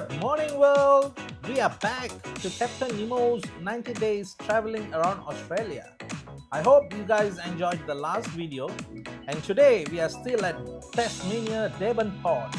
Good morning, world! We are back to Captain Nemo's 90 days traveling around Australia. I hope you guys enjoyed the last video, and today we are still at Tasmania Devonport.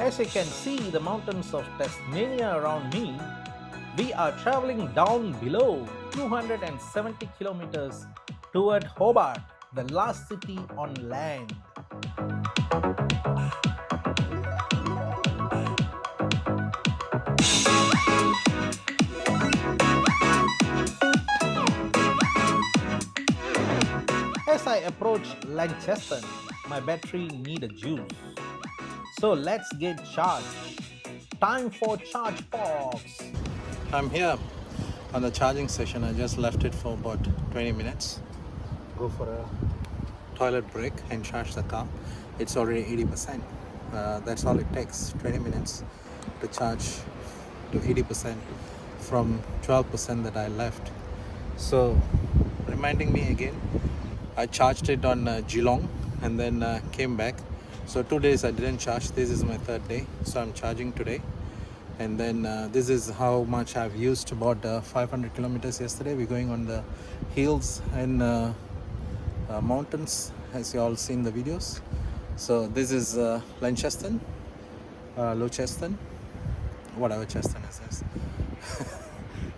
As you can see the mountains of Tasmania around me, we are traveling down below 270 kilometers toward Hobart, the last city on land. As I approach Lanchester, my battery need a juice. So let's get charged. Time for charge box. I'm here on the charging session. I just left it for about 20 minutes. Go for a toilet break and charge the car. It's already 80%. That's all it takes, 20 minutes to charge to 80% from 12% that I left. So reminding me again, I charged it on Geelong and then came back. So 2 days I didn't charge. This is my third day, so I'm charging today. And then this is how much I've used, about 500 kilometers yesterday. We're going on the hills and mountains, as you all seen the videos. So this is Launceston, Launceston, whatever Cheston is this.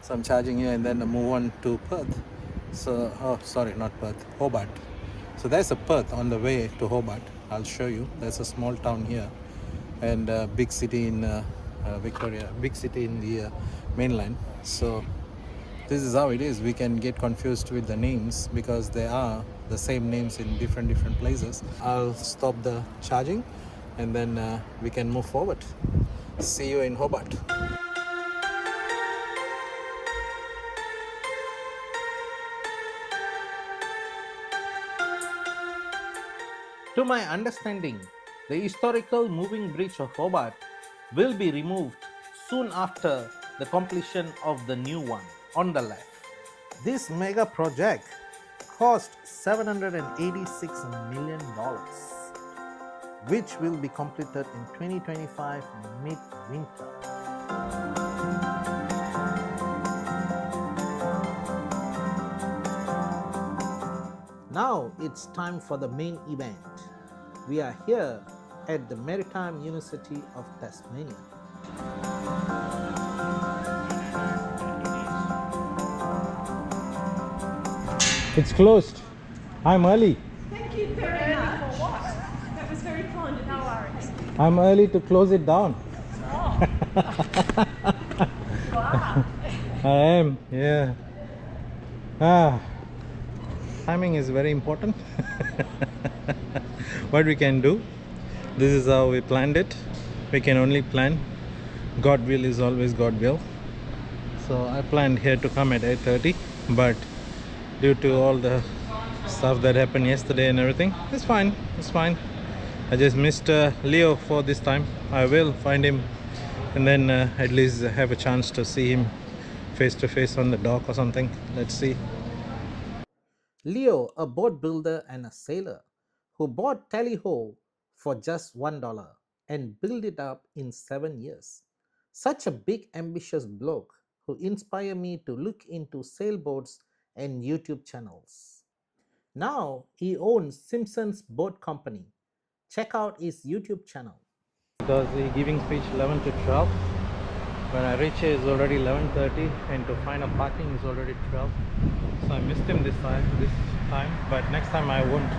So I'm charging here and then move on to Perth. So sorry, not Perth, Hobart. So there's a Perth on the way to Hobart. I'll show you. There's a small town here and a big city in Victoria, big city in the mainland. So this is how it is. We can get confused with the names because they are the same names in different places. I'll stop the charging and then we can move forward. See you in Hobart. To my understanding, the historical moving bridge of Hobart will be removed soon after the completion of the new one on the left. This mega project cost $786 million, which will be completed in 2025 mid-winter. Now it's time for the main event. We are here at the Maritime University of Tasmania. It's closed. I'm early. Thank you very much. For what? That was very kind. No worries. I'm early to close it down. Oh. Wow. I am, yeah. Timing is very important. What we can do, this is how we planned it. We can only plan. God will is always God will. So I planned here to come at 8:30, but due to all the stuff that happened yesterday and everything, it's fine. It's fine. I just missed Leo for this time. I will find him and then at least have a chance to see him face to face on the dock or something. Let's see. Leo, a boat builder and a sailor, who bought Tally-Ho for just $1 and built it up in 7 years. Such a big ambitious bloke who inspired me to look into sailboats and YouTube channels. Now he owns Simpson's Boat Company. Check out his YouTube channel. Because the giving speech 11 to 12. When I reach here, it's already 11:30, and to find a parking is already 12. So I missed him this time, but next time I won't.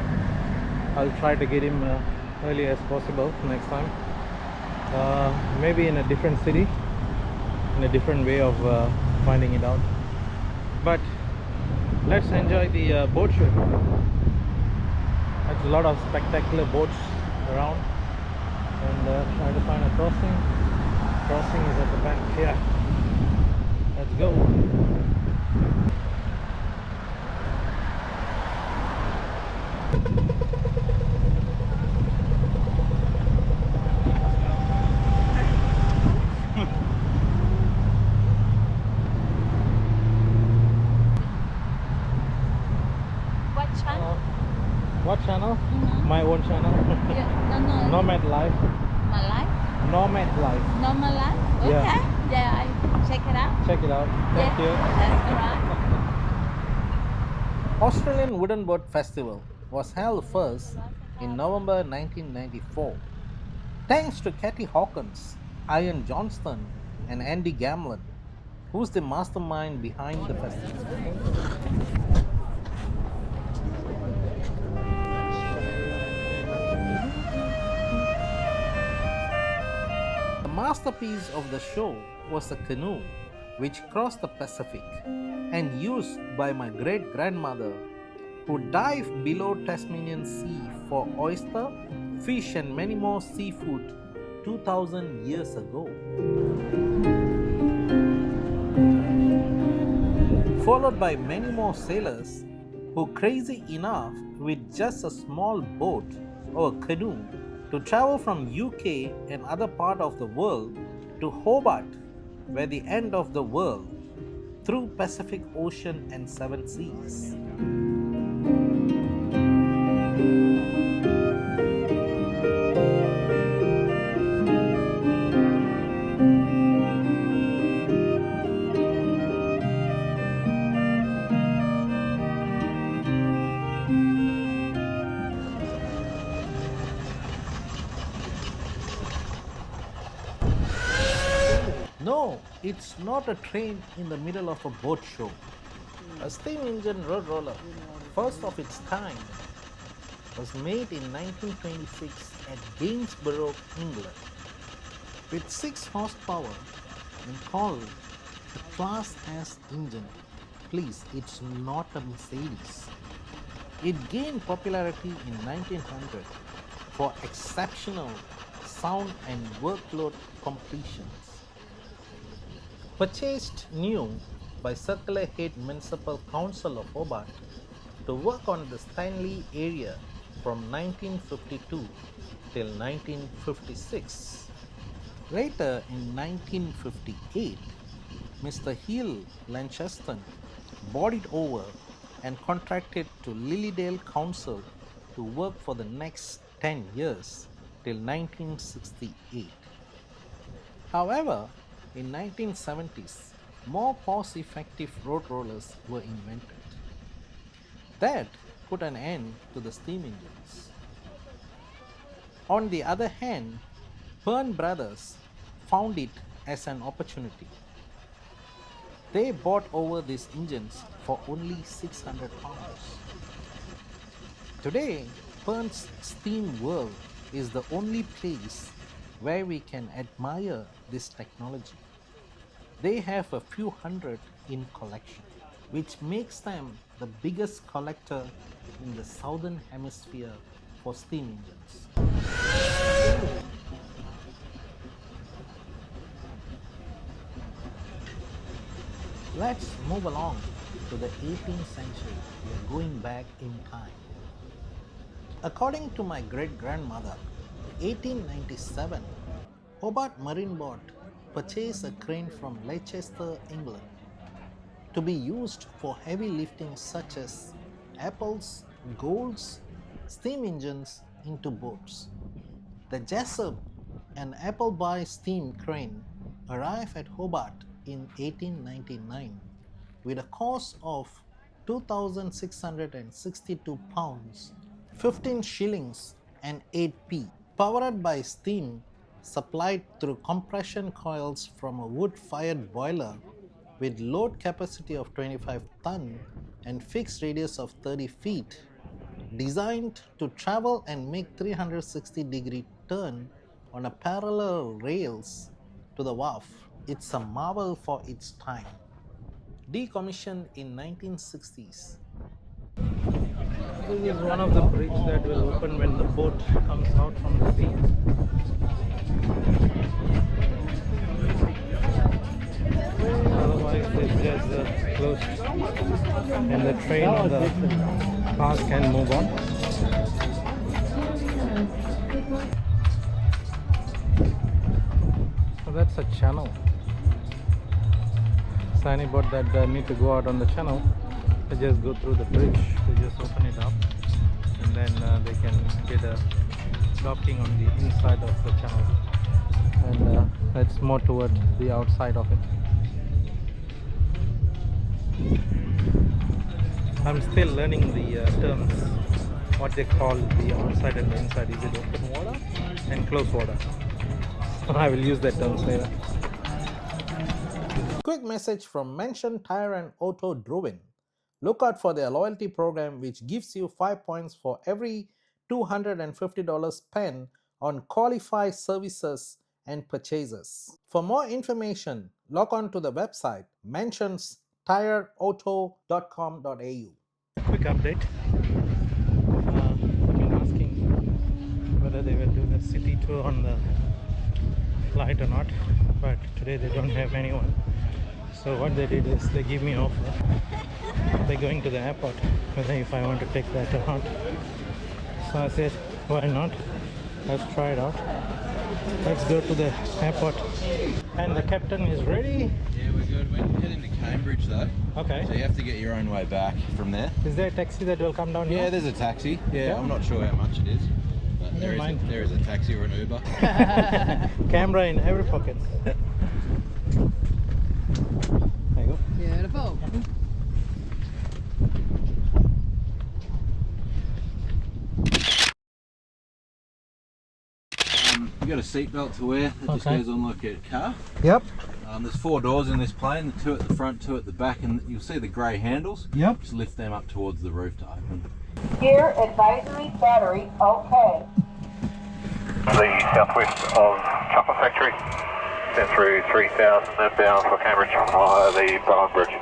I'll try to get him early as possible next time. Maybe in a different city, in a different way of finding it out. But let's enjoy the boat show. There's a lot of spectacular boats around, and try to find a crossing. Crossing is at the back here. Let's go. What channel? Mhm. My own channel. Yeah, no. Nomad Life. My life? Nomad Life. Normal life? Okay. Yeah. Yeah, I check it out. Check it out. Thank Yeah, you. that's alright. Australian Wooden Boat Festival was held first in November 1994. Thanks to Kathy Hawkins, Ian Johnston, and Andy Gamlin, who's the mastermind behind the festival. The masterpiece of the show was a canoe which crossed the Pacific and used by my great grandmother who dived below Tasmanian Sea for oyster, fish, and many more seafood 2000 years ago. Followed by many more sailors who crazy enough with just a small boat or canoe to travel from UK and other part of the world to Hobart, where the end of the world, through Pacific Ocean and seven seas. No, it's not a train in the middle of a boat show. A steam engine road roller, first of its kind, was made in 1926 at Gainsborough, England. With 6 horsepower and called a Class S engine. Please, it's not a Mercedes. It gained popularity in 1900 for exceptional sound and workload completions. Purchased new by Circular Head Municipal Council of Hobart to work on the Stanley area from 1952 till 1956. Later in 1958, Mr. Hill Lancheston bought it over and contracted to Lilydale Council to work for the next 10 years till 1968. However, in 1970s, more cost-effective road rollers were invented. That put an end to the steam engines. On the other hand, Byrne Brothers found it as an opportunity. They bought over these engines for only £600. Today, Byrne's Steam World is the only place where we can admire this technology. They have a few hundred in collection, which makes them the biggest collector in the southern hemisphere for steam engines. Let's move along to the 18th century. We are going back in time. According to my great grandmother, 1897, Hobart Marine Board purchased a crane from Leicester, England, to be used for heavy lifting such as apples, golds, steam engines into boats. The Jessup, an Appleby steam crane, arrived at Hobart in 1899 with a cost of £2,662, 15 shillings and 8p, powered by steam supplied through compression coils from a wood-fired boiler with load capacity of 25 ton and fixed radius of 30 feet, designed to travel and make 360-degree turn on a parallel rails to the wharf. It's a marvel for its time. Decommissioned in 1960s. This is one of the bridges that will open when the boat comes out from the sea. Otherwise it's just closed and the train or the cars can move on. So that's a channel. So any boat that need to go out on the channel, they just go through the bridge, they just open it up and then they can get a docking on the inside of the channel, and it's more toward the outside of it. I'm still learning the terms, what they call the outside and the inside. Is it open water and closed water? I will use that terms later. Quick message from Mention Tire and Auto Drovin. Look out for their loyalty program, which gives you 5 points for every $250 spent on qualified services and purchases. For more information, log on to the website mentionstireauto.com.au. Quick update. I've been asking whether they will do the city tour on the flight or not, but today they don't have anyone. So what they did is they give me an offer. They're going to the airport, whether if I want to take that or not. So I said, why not? Let's try it out. Let's go to the airport. And the captain is ready. Yeah, we're good. We're heading to Cambridge though. Okay. So you have to get your own way back from there. Is there a taxi that will come down here? Yeah, there's a taxi. Yeah, I'm not sure how much it is. But there is a taxi or an Uber. Camera in every pocket. There you go. Beautiful. You got a seatbelt to wear. That just goes on like a car. Yep. There's 4 doors in this plane, 2 at the front, 2 at the back, and you'll see the grey handles. Yep. Just lift them up towards the roof to open. Gear advisory battery okay. The southwest of Chocolate Factory, then through 3000 and bound for Cambridge via the Bowen Bridge.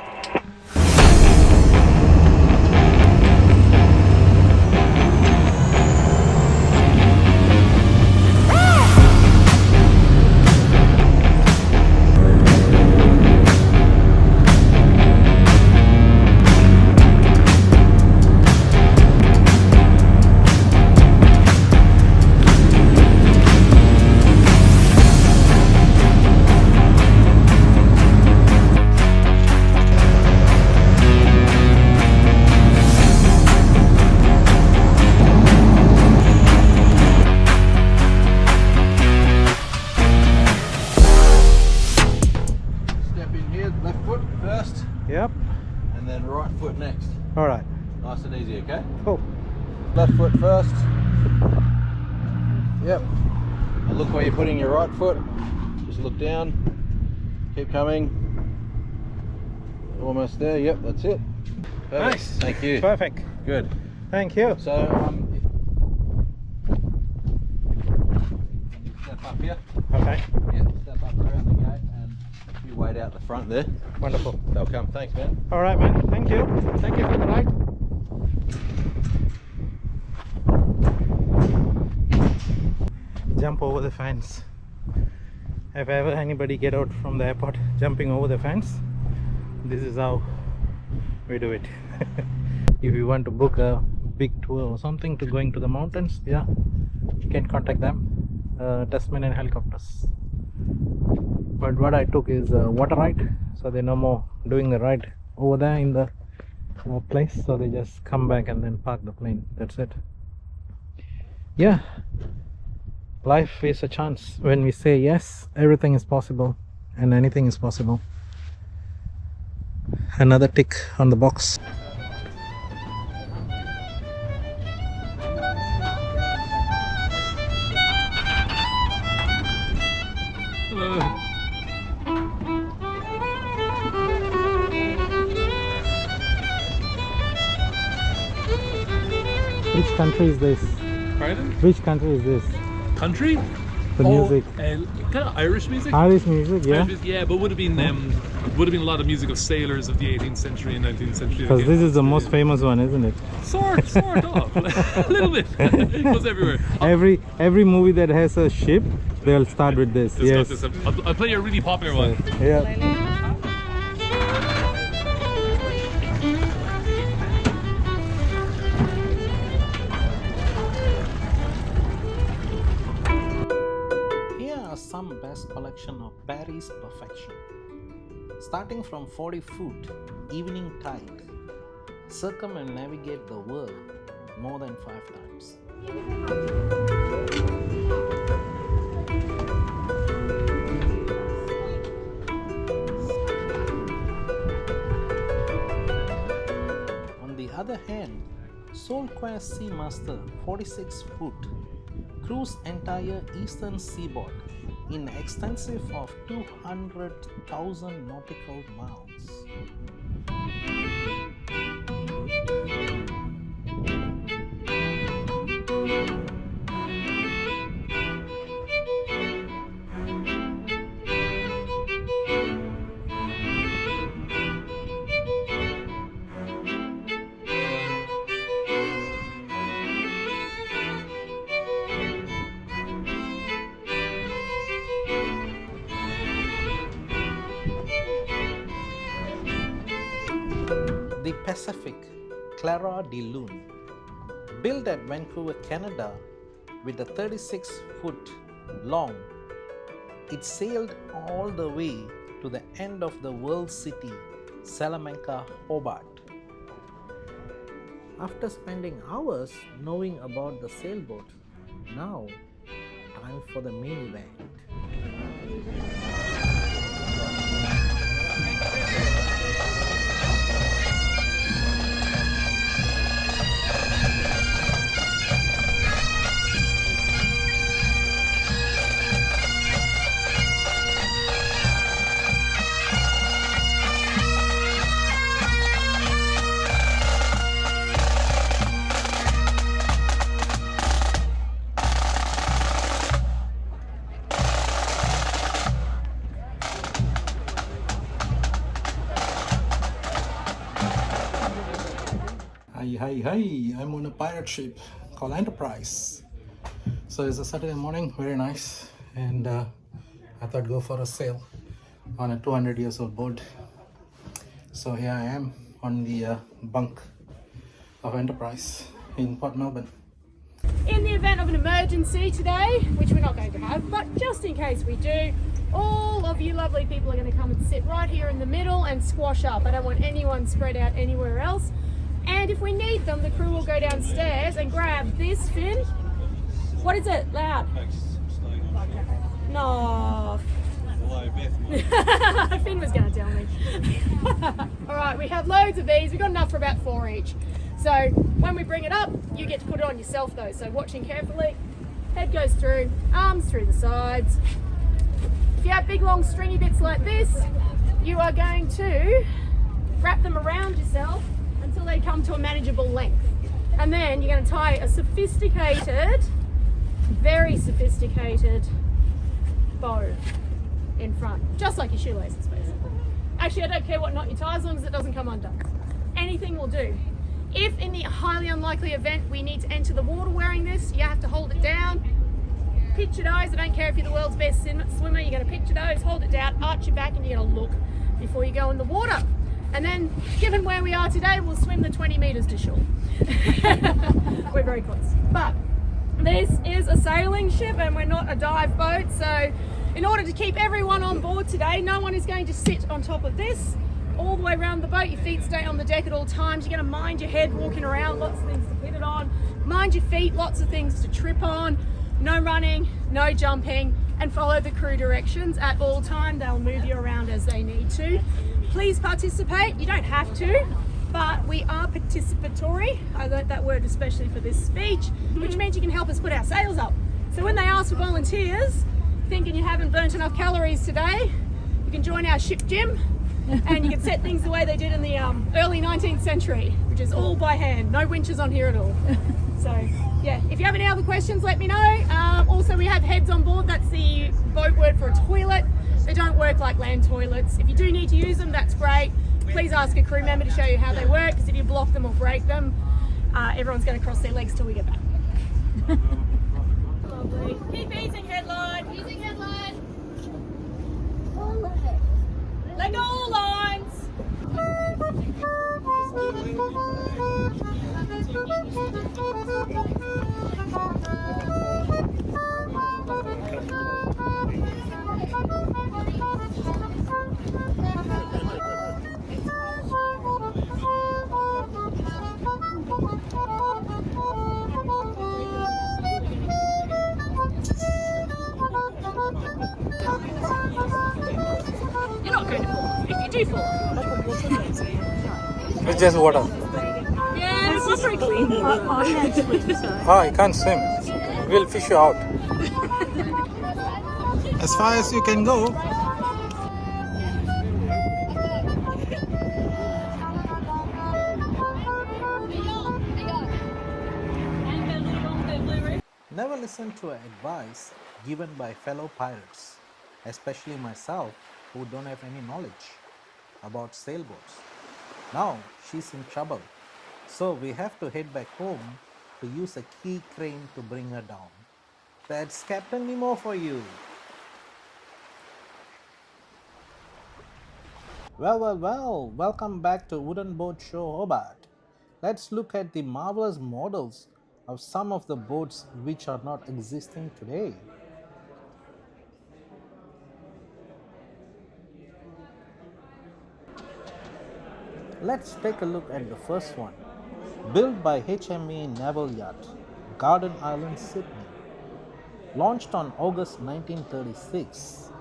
Yep. And then right foot next. Alright. Nice and easy, okay? Cool. Left foot first. Yep. And look where you're putting your right foot. Just look down. Keep coming. Almost there. Yep, that's it. Perfect. Nice. Thank you. Perfect. Good. Thank you. So, step up here. Okay. Yeah, step up around the gate and you wait out the front there. Wonderful. They'll come. Thanks, man. Alright, man. Thank you. Thank you for the ride. Jump over the fence. If ever anybody get out from the airport jumping over the fence, this is how we do it. If you want to book a big tour or something to going to the mountains, yeah, you can contact them. Tasmanian helicopters. But what I took is a water ride, so they're no more doing the ride over there in the place, so they just come back and then park the plane. That's it. Yeah, life is a chance. When we say yes, everything is possible and anything is possible. Another tick on the box. Which country is this? Pardon? Which country is this? Country? The music. Kind of Irish music. Irish music, yeah. Irish music, yeah, but would have been a lot of music of sailors of the 18th century and 19th century. Because this is the most famous one, isn't it? Sort of, a little bit. It goes everywhere. Every movie that has a ship, they'll start with this. Yes. I'll play you a really popular one. Yeah. Some best collection of Paris perfection. Starting from 40 foot, evening tide, circumnavigate the world more than 5 times. On the other hand, Soul Quest Seamaster 46-foot cruised entire eastern seaboard in extensive of 200,000 nautical miles. The Pacific Clara de Lune, built at Vancouver, Canada, with a 36-foot long, it sailed all the way to the end of the world city, Salamanca, Hobart. After spending hours knowing about the sailboat, now time for the main event. Hi, I'm on a pirate ship called Enterprise. So it's a Saturday morning, very nice, and I thought I'd go for a sail on a 200 years old boat. So here I am on the bunk of Enterprise in Port Melbourne. In the event of an emergency today, which we're not going to have, but just in case we do, all of you lovely people are going to come and sit right here in the middle and squash up. I don't want anyone spread out anywhere else. And if we need them, the crew will go downstairs and grab this fin. What is it? Loud. No. Finn was going to tell me. Alright, we have loads of these. We've got enough for about 4 each. So when we bring it up, you get to put it on yourself though. So watching carefully. Head goes through, arms through the sides. If you have big long stringy bits like this, you are going to wrap them around yourself until they come to a manageable length. And then you're going to tie a sophisticated, very sophisticated bow in front, just like your shoelaces basically. Actually, I don't care what knot you tie as long as it doesn't come undone. Anything will do. If in the highly unlikely event we need to enter the water wearing this, you have to hold it down, pitch your nose. I don't care if you're the world's best swimmer, you're going to pitch your nose, hold it down, arch your back, and you're going to look before you go in the water. And then, given where we are today, we'll swim the 20 metres to shore. We're very close. But this is a sailing ship and we're not a dive boat, so in order to keep everyone on board today, no one is going to sit on top of this all the way around the boat. Your feet stay on the deck at all times. You're going to mind your head walking around, lots of things to put it on. Mind your feet, lots of things to trip on. No running, no jumping, and follow the crew directions at all times. They'll move you around as they need to. Please participate. You don't have to, but we are participatory. I learnt that word especially for this speech, which means you can help us put our sails up. So when they ask for volunteers, thinking you haven't burnt enough calories today, you can join our ship gym and you can set things the way they did in the early 19th century, which is all by hand. No winches on here at all. So yeah, if you have any other questions, let me know. Also, we have heads on board. That's the boat word for a toilet. They don't work like land toilets. If you do need to use them, that's great. Please ask a crew member to show you how they work, because if you block them or break them, everyone's going to cross their legs till we get back. Lovely. Keep easing headline. Easing headline. Let go all lines. too full. It's just water. Yeah, it's not very clean. Ah, you can't swim. We'll fish you out. As far as you can go. Never listen to advice given by fellow pirates, especially myself, who don't have any knowledge about sailboats. Now she's in trouble, so we have to head back home to use a key crane to bring her down. That's Captain Nemo for you. Well, welcome back to Wooden Boat Show Hobart. Let's look at the marvelous models of some of the boats which are not existing today. Let's take a look at the first one. Built by HMA Naval Yacht, Garden Island, Sydney. Launched on August 1936,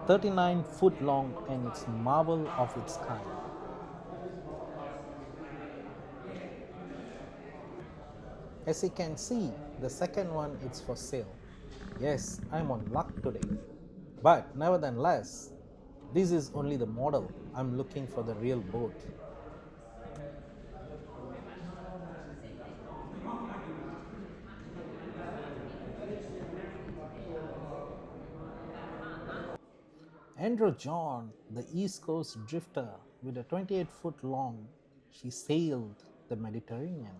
39 foot long, and it's marvel of its kind. As you can see, the second one is for sale. Yes, I'm on luck today. But nevertheless, this is only the model. I'm looking for the real boat. Andrew John, the East Coast drifter with a 28 foot long, she sailed the Mediterranean.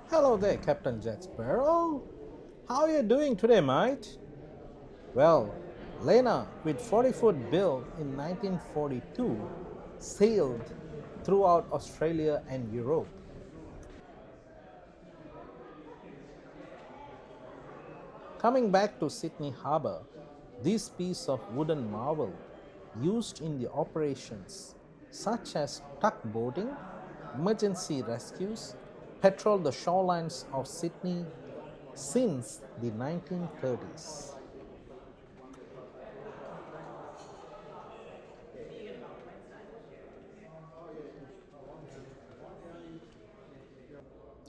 Hello there, Captain Jack Sparrow. How are you doing today, mate? Well, Lena, with 40-foot build in 1942, sailed throughout Australia and Europe. Coming back to Sydney Harbour, this piece of wooden marvel used in the operations such as tugboating, emergency rescues, patrol the shorelines of Sydney since the 1930s.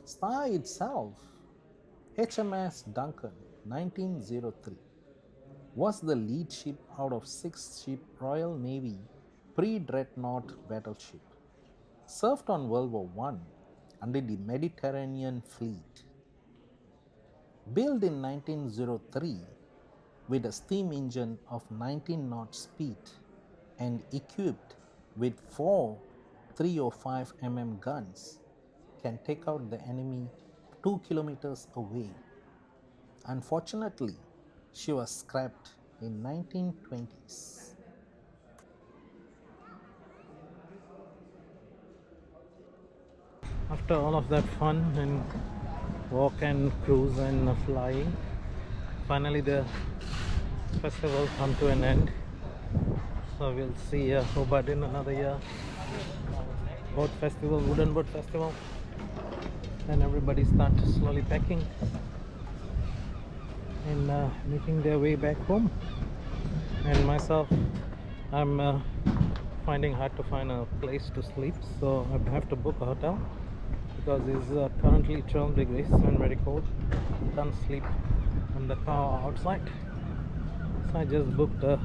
Star itself, HMS Duncan 1903, was the lead ship out of 6-ship Royal Navy pre-dreadnought battleship. Served on World War I under the Mediterranean Fleet. Built in 1903 with a steam engine of 19 knot speed and equipped with 4 305 mm guns, can take out the enemy 2 kilometers away. Unfortunately, she was scrapped in 1920s. After all of that fun and walk and cruise and flying, finally the festival come to an end. So we'll see Hobart in another year. Boat festival, wooden boat festival, and everybody start slowly packing and making their way back home. And myself, I'm finding hard to find a place to sleep, so I have to book a hotel because it's currently 12 degrees and very cold. Can't sleep on the car outside, so I just booked a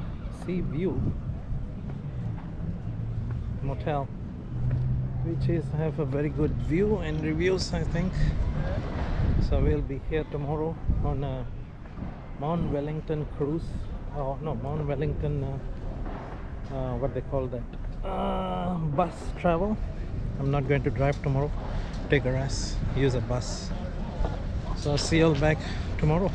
Sea View motel, which is have a very good view and reviews, I think. So we'll be here tomorrow on a Mount Wellington cruise. Oh no, Mount Wellington what they call that, bus travel. I'm not going to drive tomorrow, take a rest, use a bus. So I'll see you all back tomorrow.